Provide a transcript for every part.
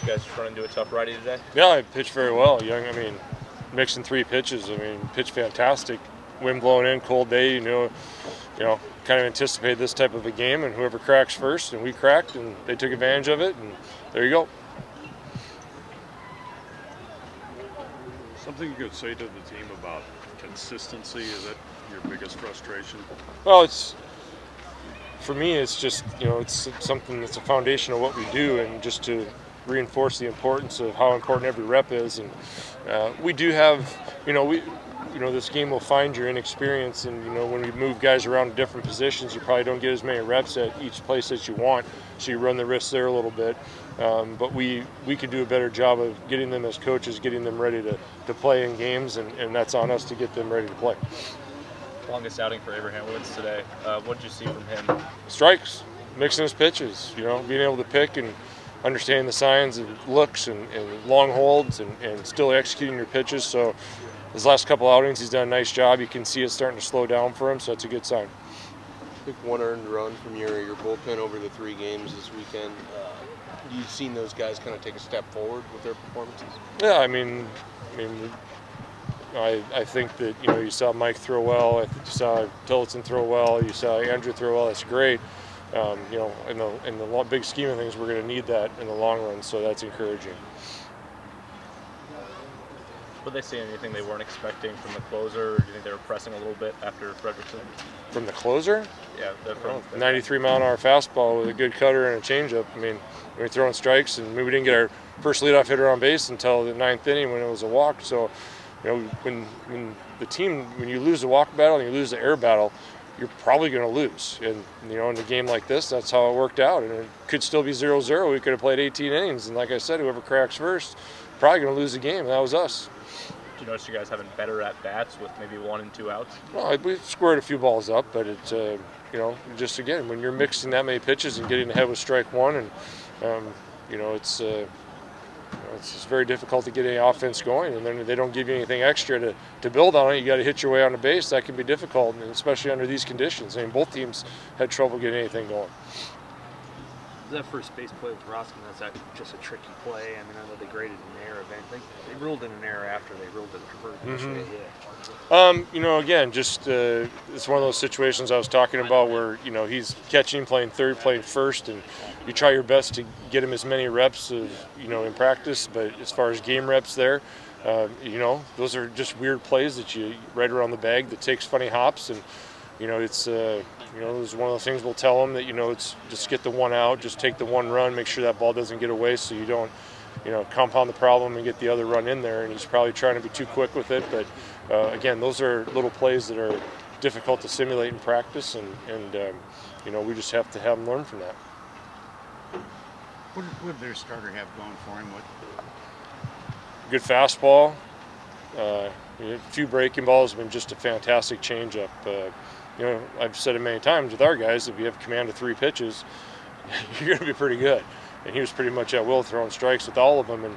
You guys just run into a tough righty today? Yeah, I pitched very well. Mixing 3 pitches. Pitched fantastic. Wind blowing in, cold day. Kind of anticipated this type of a game, and whoever cracks first, and we cracked, and they took advantage of it, and there you go. Something you could say to the team about consistency, is it your biggest frustration? Well, for me, it's just, it's something that's a foundation of what we do, and just to reinforce the importance of how important every rep is. And we do have, this game will find your inexperience, and when we move guys around to different positions, you probably don't get as many reps at each place that you want, so you run the risk there a little bit. But we could do a better job of getting them as coaches, getting them ready to play in games, and that's on us to get them ready to play. Longest outing for Abraham Woods today. What did you see from him? Strikes, mixing his pitches, being able to pick and understanding the signs and looks and long holds and still executing your pitches. So his last couple outings, he's done a nice job. You can see it starting to slow down for him, so that's a good sign. I think 1 earned run from your bullpen over the 3 games this weekend. You've seen those guys kind of take a step forward with their performances? Yeah, I think that you saw Mike throw well. I think you saw Tillotson throw well. You saw Andrew throw well. That's great. In the big scheme of things, we're going to need that in the long run. So that's encouraging. Were they seeing anything they weren't expecting from the closer, or do you think they were pressing a little bit after Frederickson? From the closer? Yeah, from 93-mile-an-hour fastball with a good cutter and a changeup. We were throwing strikes, and we didn't get our first leadoff hitter on base until the 9th inning when it was a walk. So, when you lose the walk battle and you lose the air battle, you're probably going to lose. And in a game like this, that's how it worked out. And it could still be 0-0. We could have played 18 innings, and like I said, whoever cracks first, probably going to lose the game. And that was us. Do you notice you guys having better at bats with maybe 1 and 2 outs? Well, we squared a few balls up, but it's just again, when you're mixing that many pitches and getting ahead with strike 1, and it's just very difficult to get any offense going, and then they don't give you anything extra to build on it. You got to hit your way on the base. That can be difficult, and especially under these conditions. Both teams had trouble getting anything going. That first base play with Roskin, that's just a tricky play. I know they graded an error event. They ruled in an error after they ruled it initially hit. Again, just it's one of those situations I was talking about where he's catching, playing third, playing first, and you try your best to get him as many reps in practice. But as far as game reps there, those are just weird plays that you right around the bag that takes funny hops, and it's it's one of those things we'll tell them that it's just get the 1 out, just take the 1 run, make sure that ball doesn't get away, so you don't compound the problem and get the other run in there. And he's probably trying to be too quick with it, but again, those are little plays that are difficult to simulate in practice, and we just have to have them learn from that. What would their starter have going for him? Good fastball, a few breaking balls, have been just a fantastic changeup. I've said it many times with our guys, if you have command of 3 pitches, you're going to be pretty good. And he was pretty much at will throwing strikes with all of them. And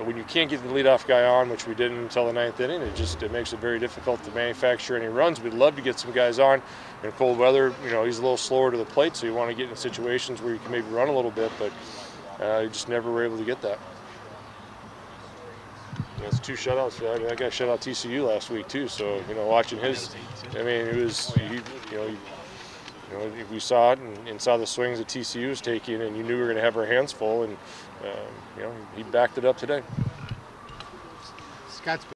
when you can't get the leadoff guy on, which we didn't until the 9th inning, it makes it very difficult to manufacture any runs. We'd love to get some guys on in cold weather. He's a little slower to the plate, so you want to get in situations where you can maybe run a little bit, but you just never were able to get that. It's 2 shutouts. That guy shut out TCU last week too. So watching his, we saw it and saw the swings that TCU was taking, and you knew we were going to have our hands full, and he backed it up today. Scott's